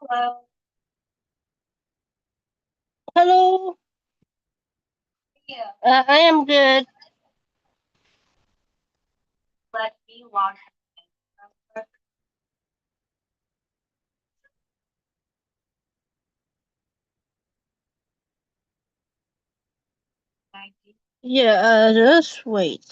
Hello. Hello, Yeah. I am good. Let me log in. Yeah, just wait.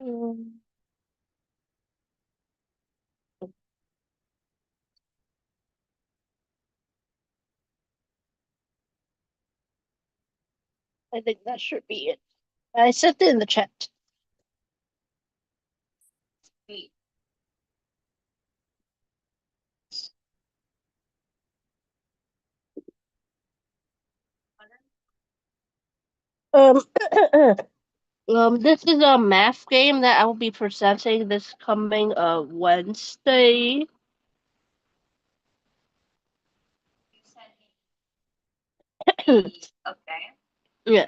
Mm, I think that should be it. I sent it in the chat. Wait. Um, this is a math game that I will be presenting this coming Wednesday. You sent me. Okay. Yeah,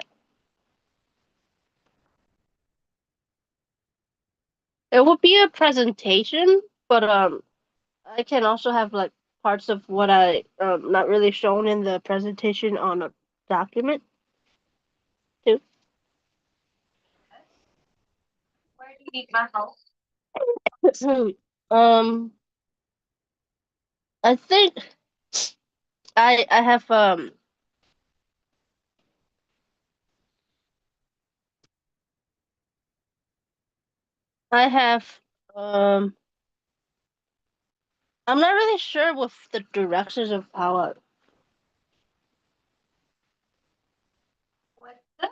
it will be a presentation, but I can also have like parts of what I not really shown in the presentation on a document too. Where do you need my help? um, I think I have I have um I'm not really sure with the directions of power. What the?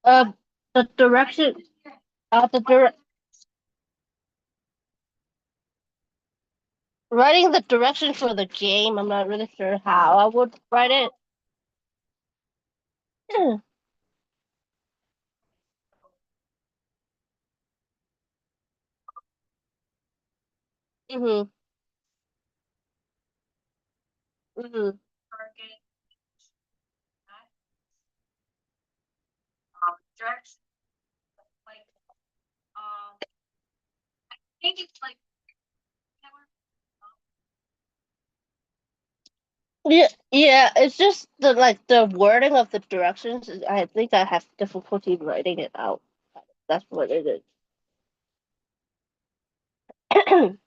Uh the direction the writing the direction for the game, I'm not really sure how I would write it. Mhm. Mhm. Target, direction. Like, I think it's like, Yeah, yeah, it's just the like the wording of the directions I think I have difficulty writing it out. That's what it is. like,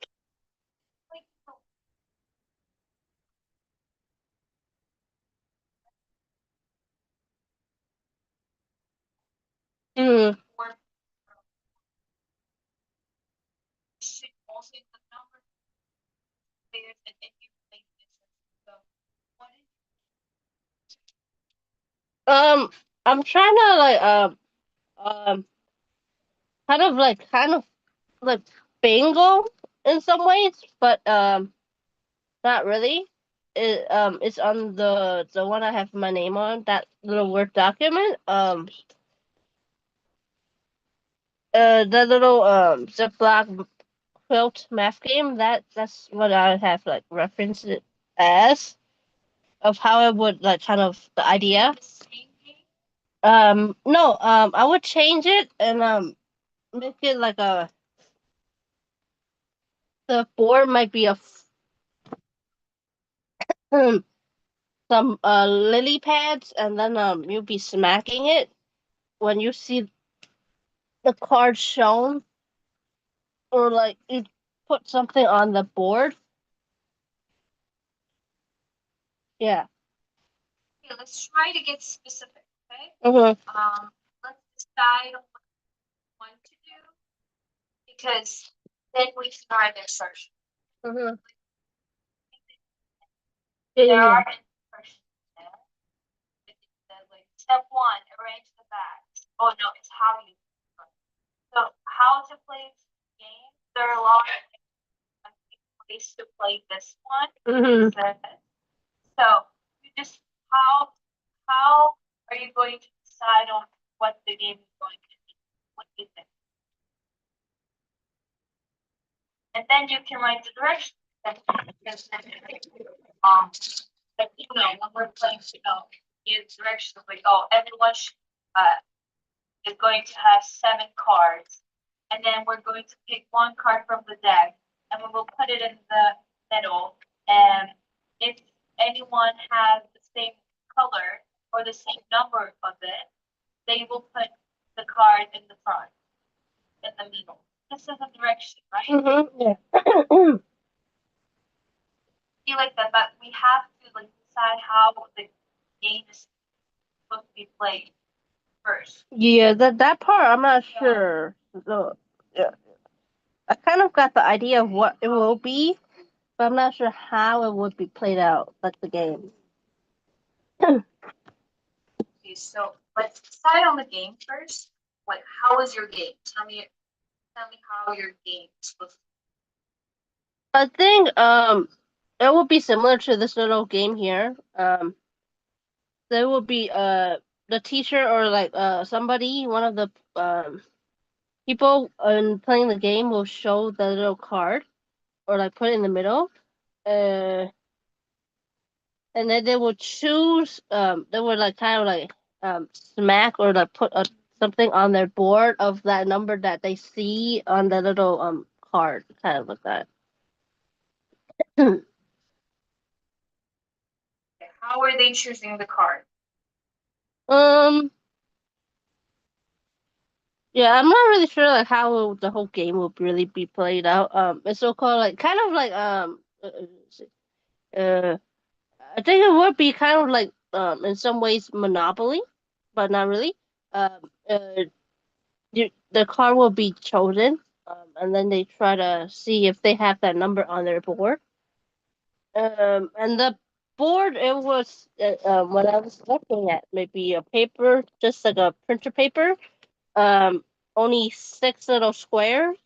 Mm. or should also the number of players and if you play this. So, what is Um, I'm trying to like um kind of like bingo in some ways, but not really. It's on the one I have my name on, that little Word document. The little Ziploc quilt math game. That's what I have like referenced it as of how I would like kind of the idea. the same game? No, I would change it and make it like a the board might be a some lily pads, and then you'll be smacking it when you see the card shown, or like you put something on the board. Yeah. Okay, let's try to get specific, okay? Mhm. Let's decide on what we want to do because then we can write instructions. Mhm. Yeah, There yeah, are instructions there. It says like step one, arrange the bags. Oh no, it's how you. So how to play this game? There are a lot of ways to play this one. yeah. So you just how are you going to decide on what the game is going to be? What do you think? And then you can write the directions. Um, like when we're playing, give directions like, oh, everyone is going to have 7 cards, and then we're going to pick one card from the deck, and we will put it in the middle. And if anyone has the same color or the same number of it, they will put the card in the front, in the middle. This is a direction, right? Yeah. Feel like that, but we have to like decide how the game is supposed to be played first. Yeah, that part I'm not sure. So, yeah, I kind of got the idea of what it will be, but I'm not sure how it would be played out, like the game. Okay, so let's decide on the game first. Like, how is your game? Tell me how your game is supposed to I think it will be similar to this little game here. There will be the teacher or like somebody, one of the people playing the game will show the little card or like put it in the middle. Uh, and then they will choose. They would like kind of like smack or like put something on their board of that number that they see on the little card, kind of like that. How are they choosing the card? um. Yeah, I'm not really sure like how the whole game will really be played out. It's so called like kind of like uh I think it would be kind of like in some ways Monopoly, but not really. The card will be chosen, and then they try to see if they have that number on their board. And the board it was what I was looking at maybe a paper, just like a printer paper. Um, only 6 little squares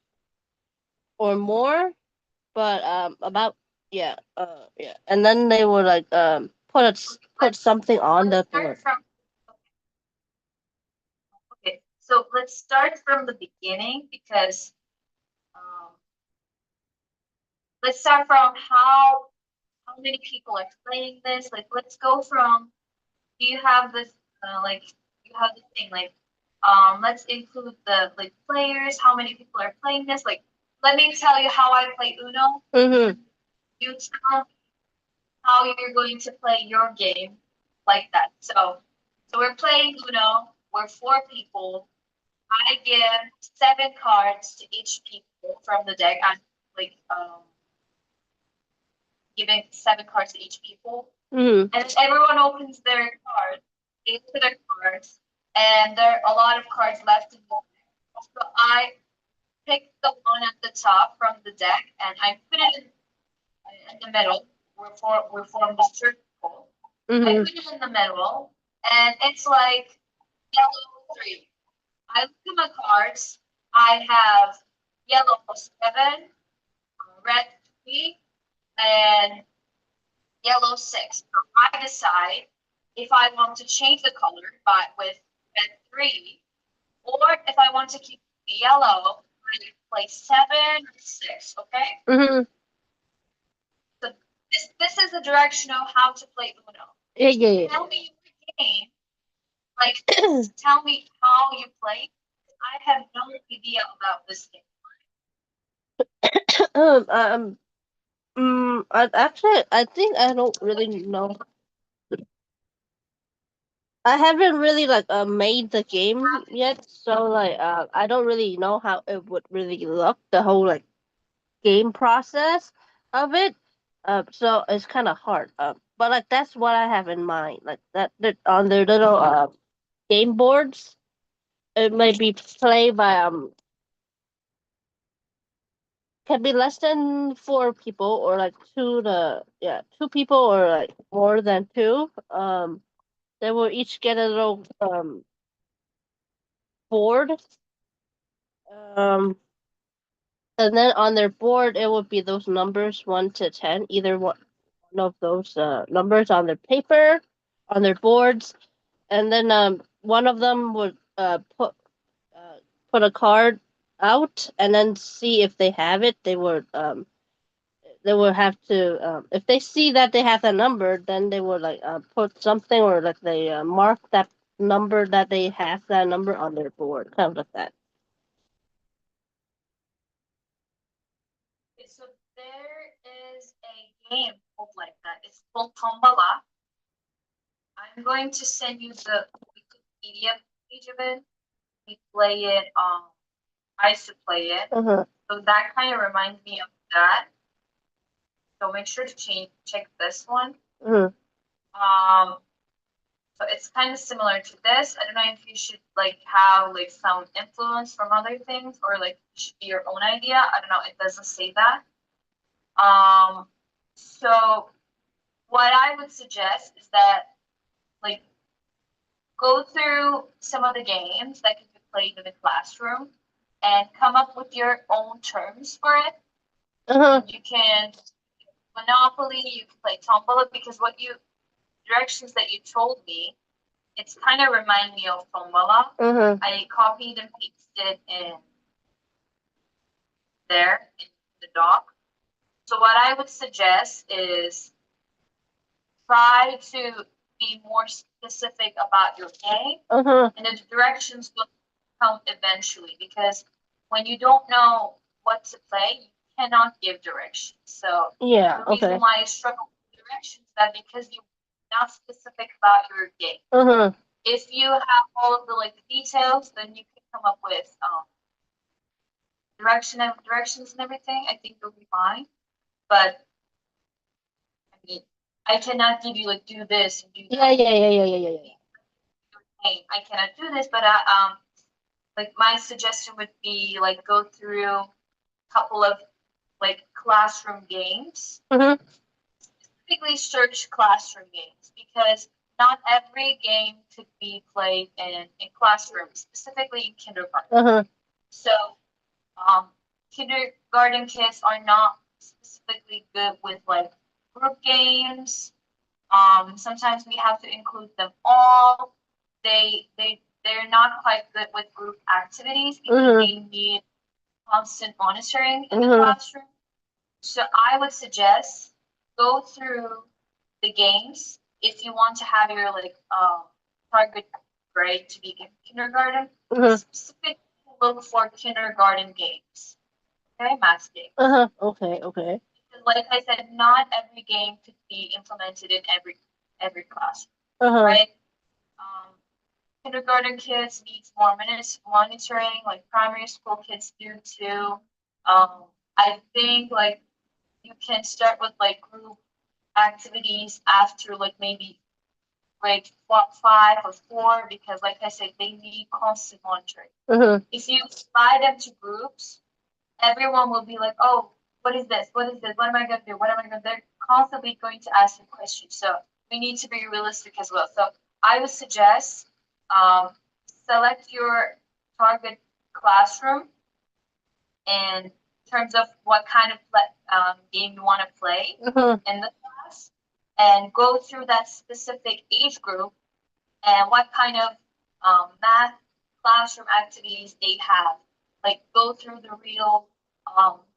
or more, but about yeah, and then they would like put something on the board. Okay, so let's start from the beginning because um, let's start from how many people are playing this. Like, let's go from. Do you have this like you have the thing like let's include the like players, how many people are playing this. Like, let me tell you how I play Uno. Mm-hmm. You tell how you're going to play your game like that. So we're playing Uno. We're 4 people. I give 7 cards to each people from the deck. I'm like giving 7 cards to each people, Mm-hmm. and everyone opens their cards. They look at their cards, and there are a lot of cards left in the deck. So I pick the one at the top from the deck, and I put it in the middle. We form the circle. I Mm-hmm. put it in the middle, and it's like yellow 3. I look at my cards. I have yellow 7, red 3, and yellow 6. So I decide if I want to change the color, but with red 3, or if I want to keep the yellow, I play 7 or 6. Okay. Mm-hmm. So this is the direction of how to play Uno. Yeah, yeah, Tell me your game. Like, tell me how you play. I have no idea about this game. yeah. I think I don't really know. I haven't really like made the game yet, so like I don't really know how it would really look, the whole like game process of it. So it's kind of hard. But like that's what I have in mind. Like that on their little game boards, it may be played by can be less than 4 people, or like 2 people, or like more than two. They will each get a little board. Um, and then on their board it would be those numbers 1 to 10, either one of those numbers on their paper, on their boards, and then one of them would put a card out and then see if they have it. They would have to if they see that they have that number, then they would like put something, or like they mark that number, that they have that number on their board, kind of like that. Okay, so there is a game called like that. It's called Tombala. I'm going to send you the Wikipedia page of it. We play it. I used to play it, so that kind of reminds me of that. So make sure to check this one. So it's kind of similar to this. I don't know if you should like have like some influence from other things, or like it should be your own idea. I don't know. It doesn't say that. So what I would suggest is that like go through some of the games that can be played in the classroom and come up with your own terms for it. You can Monopoly, you can play Tombola, because directions that you told me, it's kind of remind me of Tombola. I copied and pasted in there in the doc. So what I would suggest is try to be more specific about your game, and the directions will come eventually, because when you don't know what to play, you cannot give directions. So Yeah. the reason why I struggle with directions is that because you're not specific about your game. If you have all of the like details, then you can come up with directions and everything. I think you'll be fine. But I mean, I cannot give you like do this and do that. Yeah. I cannot do this, but like my suggestion would be like go through a couple of like classroom games. Specifically search classroom games, because not every game could be played in classrooms, specifically in kindergarten. So kindergarten kids are not specifically good with like group games. Sometimes we have to include them all. They're not quite good with group activities, because they need constant monitoring in the classroom. So I would suggest go through the games if you want to have your like target grade to be in kindergarten. Specifically look for kindergarten games. Okay, math games. Okay. Because like I said, not every game could be implemented in every class. Right? Kindergarten kids need more minutes monitoring, like primary school kids do too. I think like you can start with like group activities after like maybe grade 5 or 4, because like I said, they need constant monitoring. If you divide them to groups, everyone will be like, oh, what is this? What is this? What am I going to do? What am I going to do? They're constantly going to ask you questions. So we need to be realistic as well. So I would suggest select your target classroom in terms of what kind of game you want to play in the class, and go through that specific age group and what kind of math classroom activities they have. Like go through the real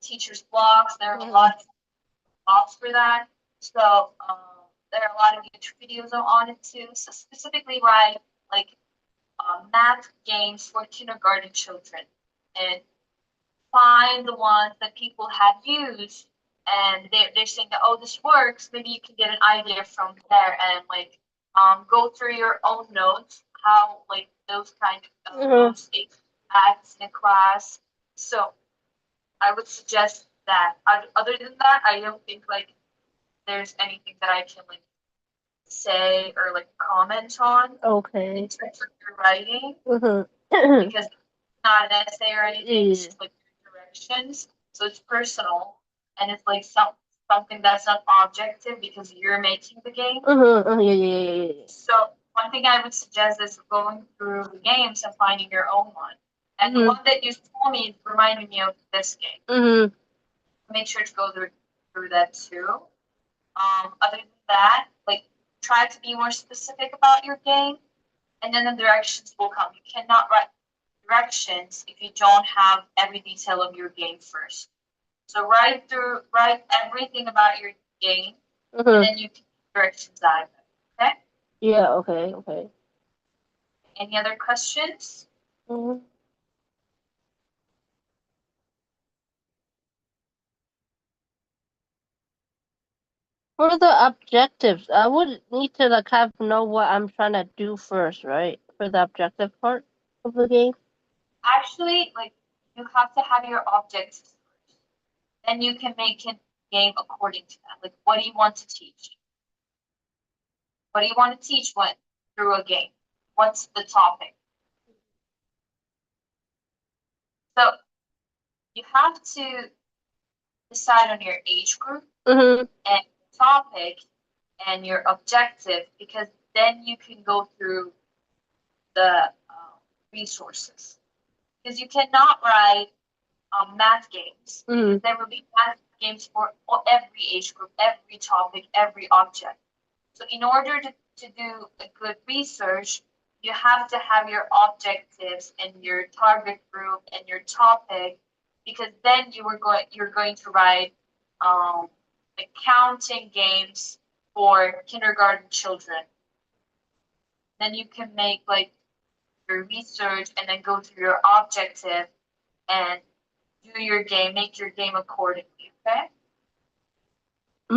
teachers' blogs. There are a lot of blogs for that. So there are a lot of YouTube videos on it too. So specifically write like math games for kindergarten children, and find the ones that people have used, and they're saying that, oh, this works. Maybe you can get an idea from there, and like go through your own notes, how like those kind of notes acts in class. So I would suggest that. Other than that, I don't think like there's anything that I can like say or like comment on in terms of your writing, because it's not an essay or anything. It's just like directions. So it's personal, and it's like something that's not objective because you're making the game. Yeah. So one thing I would suggest is going through the games and finding your own one. And the one that you told me reminded me of this game. Make sure to go through that too. Other than that, like try to be more specific about your game, and then the directions will come. You cannot write directions if you don't have every detail of your game first. So write everything about your game, and then you can directions out of it. Okay? Yeah, okay. Any other questions? For the objectives, I would need to like have know what I'm trying to do first, right? For the objective part of the game. Actually, like you have to have your objectives first. Then you can make a game according to that. Like what do you want to teach? What do you want to teach when through a game? What's the topic? So you have to decide on your age group and topic and your objective, because then you can go through the resources. Because you cannot write math games. There will be math games for every age group, every topic, every object. So in order to do a good research, you have to have your objectives and your target group and your topic, because then you're going to write accounting games for kindergarten children. Then you can make like your research and then go through your objective and do your game, make your game accordingly.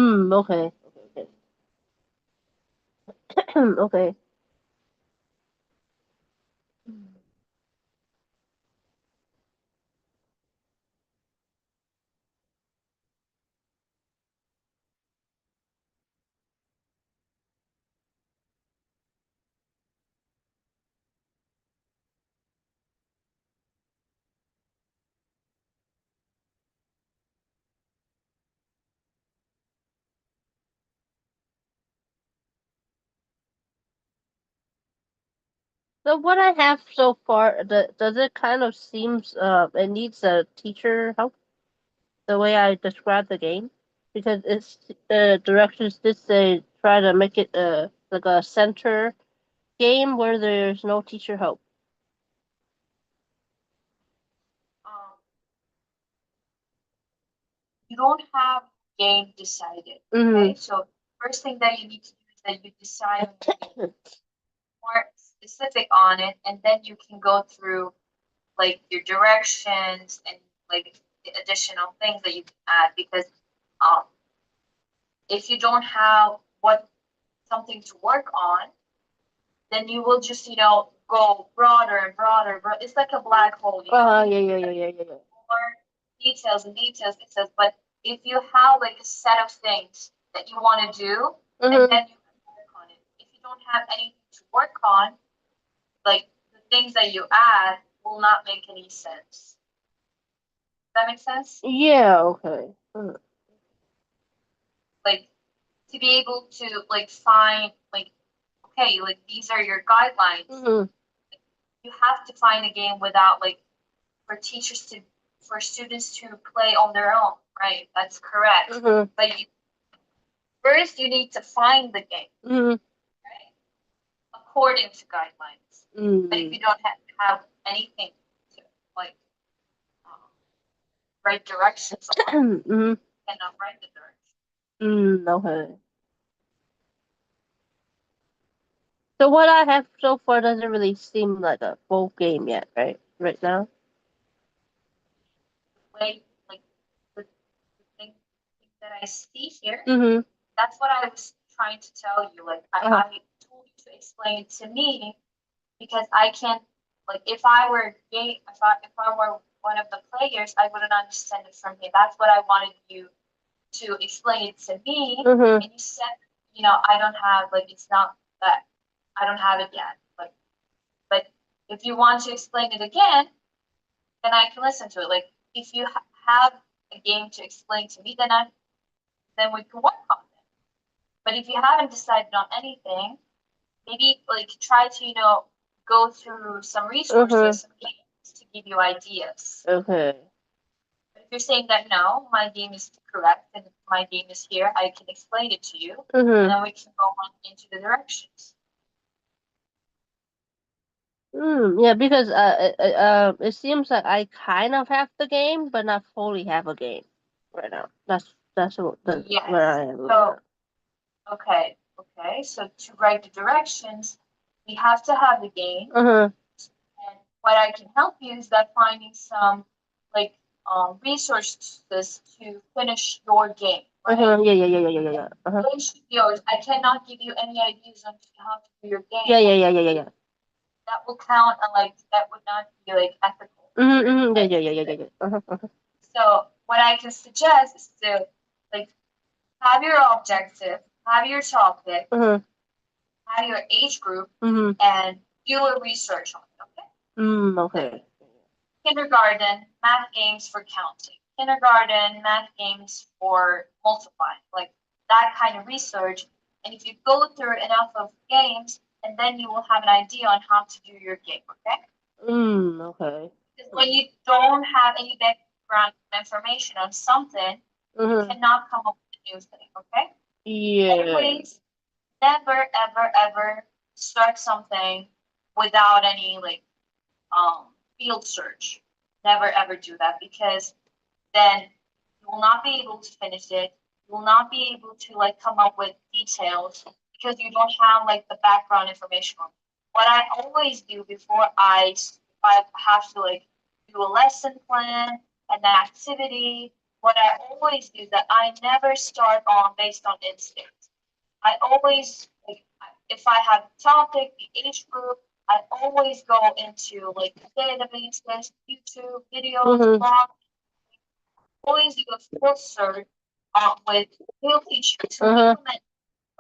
Okay. Okay. Okay. So what I have so far, does it kind of seems it needs a teacher help the way I described the game, because it's directions did say try to make it like a center game where there's no teacher help. Um, you don't have game decided. Okay, so first thing that you need to do is that you decide more specific on it, and then you can go through like your directions and like the additional things that you can add, because um, if you don't have what something to work on, then you will just go broader and broader. It's like a black hole. Yeah. More details and details. It says, but if you have like a set of things that you want to do, and then you can work on it. If you don't have anything to work on, like the things that you add will not make any sense. Does that make sense? Yeah, okay. Like to be able to like find like, okay, like these are your guidelines. You have to find a game without like for students to play on their own, right? That's correct. But first you need to find the game, right? According to guidelines. But if you don't have anything to like write directions on, you cannot write the directions. Okay. So what I have so far doesn't really seem like a full game yet, right? Right now. Way like the thing that I see here, Mm-hmm. that's what I was trying to tell you. Like I told you to explain it to me, because I can't, like if I were gay, if I were one of the players, I wouldn't understand it from here. That's what I wanted you to explain it to me. And you said, I don't have like it's not that I don't have it yet. But if you want to explain it again, then I can listen to it. Like if you have a game to explain to me, then we can work on it. But if you haven't decided on anything, maybe like try to, go through some resources, some games to give you ideas. Okay. But if you're saying that no, my game is correct and my game is here, I can explain it to you, and then we can go on into the directions. Yeah, because it seems like I kind of have the game, but not fully have a game right now. That's Yes. where I am. So, okay. So to write the directions, we have to have the game. And what I can help you is that finding some like resources to finish your game. Right? Yeah. Game should be yours. I cannot give you any ideas on how to do your game. Yeah. That will count on that would not be ethical. Yeah. So what I can suggest is to like have your objective, have your topic, have your age group, and do a research on it. Okay. Kindergarten math games for counting, kindergarten math games for multiplying, like that kind of research. And if you go through enough of games, and then you will have an idea on how to do your game. Okay. Okay. Because when you don't have any background information on something, you cannot come up with a new thing. Okay. Yeah. Anyways, never ever start something without any field search. Never ever do that, because then you will not be able to finish it. You will not be able to come up with details because you don't have the background information on it. What I always do before if I have to do a lesson plan, an activity, what I always do is that I never start on based on instinct. I always if I have a topic, the age group, I always go into databases, YouTube videos, blogs. Always do a field search with real teachers who implement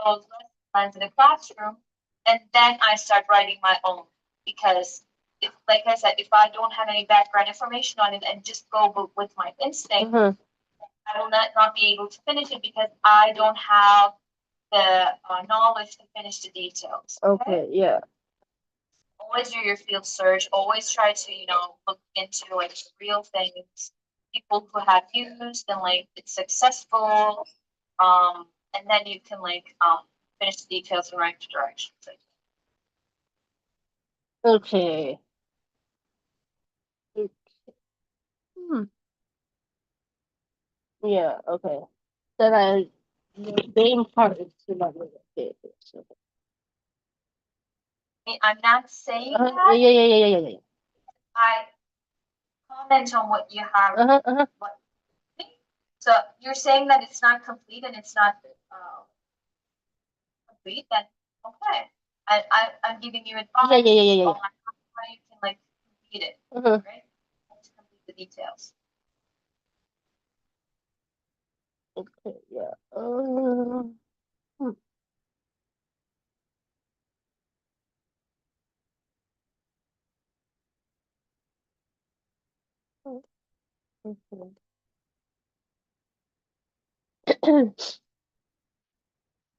those lesson plans in the classroom, and then I start writing my own. Because, like I said, if I don't have any background information on it and just go with my instinct, I will not be able to finish it because I don't have the knowledge to finish the details. Okay. Yeah. Always do your field search. Always try to look into real things, people who have used and it's successful. And then you can finish the details in the right direction. Okay. Yeah. Okay. Then the main part is to not really okay. So. I'm not saying that. Yeah. I comment on what you have. What, so you're saying that it's not complete and it's not complete, then okay. I'm giving you advice on how you can complete it, right? To complete the details. Okay, yeah.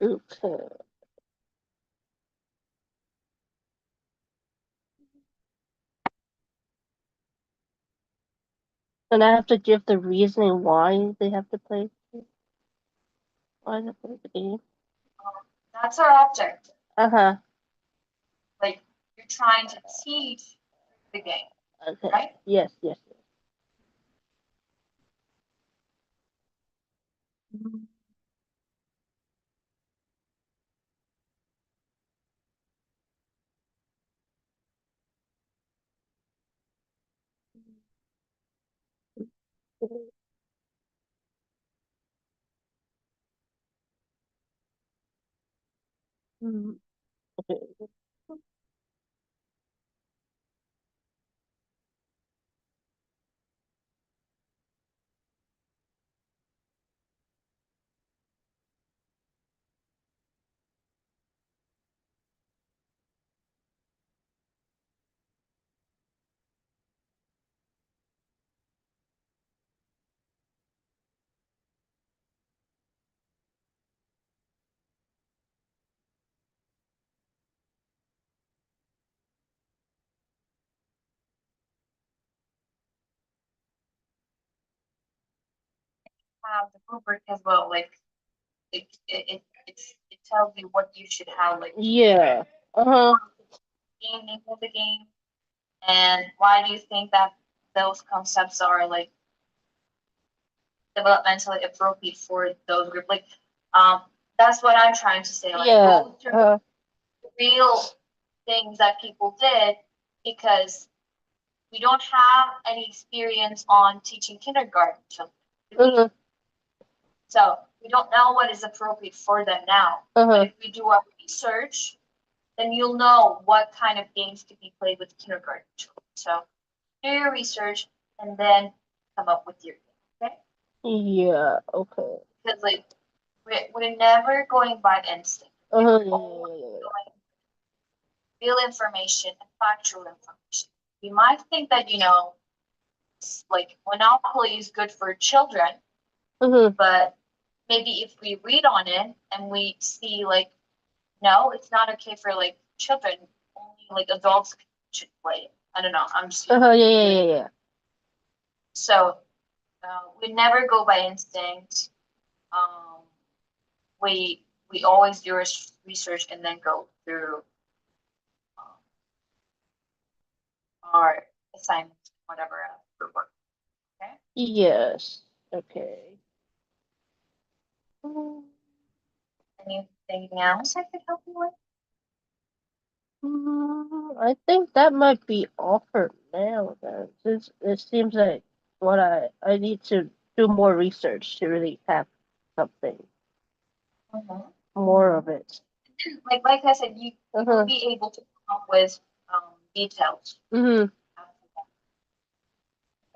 Okay. And I have to give the reasoning why they have to play. Why they play the game. That's our objective. You're trying to teach the game. Okay. Right? Yes. Okay. have the rubric as well, like it tells you what you should have, like Yeah. Uh-huh. name of the game, and why do you think that those concepts are like developmentally appropriate for those group? Like, that's what I'm trying to say. Like, Yeah. go through real things that people did because we don't have any experience on teaching kindergarten children. Uh-huh. So we don't know what is appropriate for them now. Uh-huh. But if we do our research, then you'll know what kind of games can be played with kindergarten children. So do your research and then come up with your game, okay? Yeah. Okay. Because like we're never going by instinct. Uh-huh. We're always going real information and factual information. You might think that, like Monopoly is good for children, Uh-huh. but maybe if we read on it and we see like, no, it's not okay for like children, only like adults should play it. I don't know. I'm just Uh-huh. Yeah. so we never go by instinct. Um, we always do research and then go through um, our assignments, whatever group work. Okay. Yes. Okay. Mm, Anything else I could help you with? I think that might be all for now then. Since it seems like what I need to do more research to really have something Mm-hmm. more of it. Like I said, you will Uh-huh. be able to come up with details. Mm-hmm.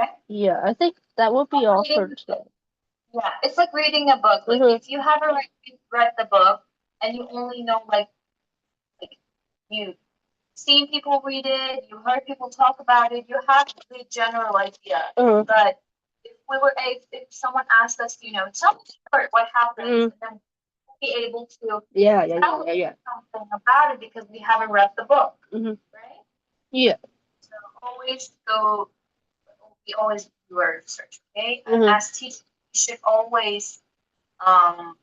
Okay. Yeah, I think that would be all for Reading, today. yeah, it's like reading a book. Like Mm-hmm. if you haven't read the book and you only know like you seen people read it, you heard people talk about it, you have the general idea. Uh-huh. But if someone asked us, tell me what happens, then we'll be able to tell Yeah. something about it because we haven't read the book, Mm-hmm. right? Yeah. So we always do our research, okay? And Mm-hmm. as teachers, we should always um,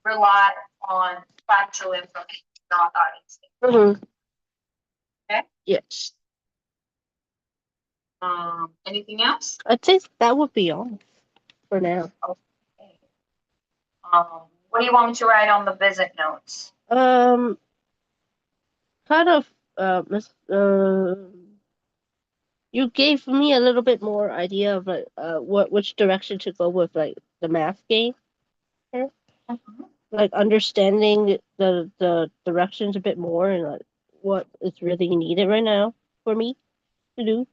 rely on factual information, not our instinct. Mm-hmm. Okay. Yes. Anything else? I think that would be all for now. Okay. What do you want me to write on the visit notes? Um, kind of, you gave me a little bit more idea of like, which direction to go with like the math game, Mhm. like understanding the directions a bit more and like what is really needed right now for me to do.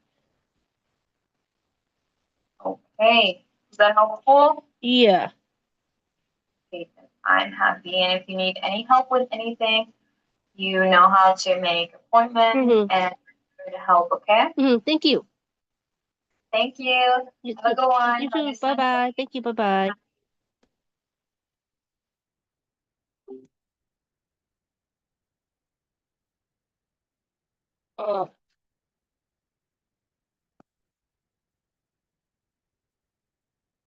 Okay. Is that helpful? Yeah. Okay, then I'm happy. And if you need any help with anything, you know how to make appointments Mm-hmm. and I'm here to help, okay? Mm-hmm. Thank you. Thank you. You Have a too. good one. You Bye, too. Bye bye. Thank you. Bye bye. Oh.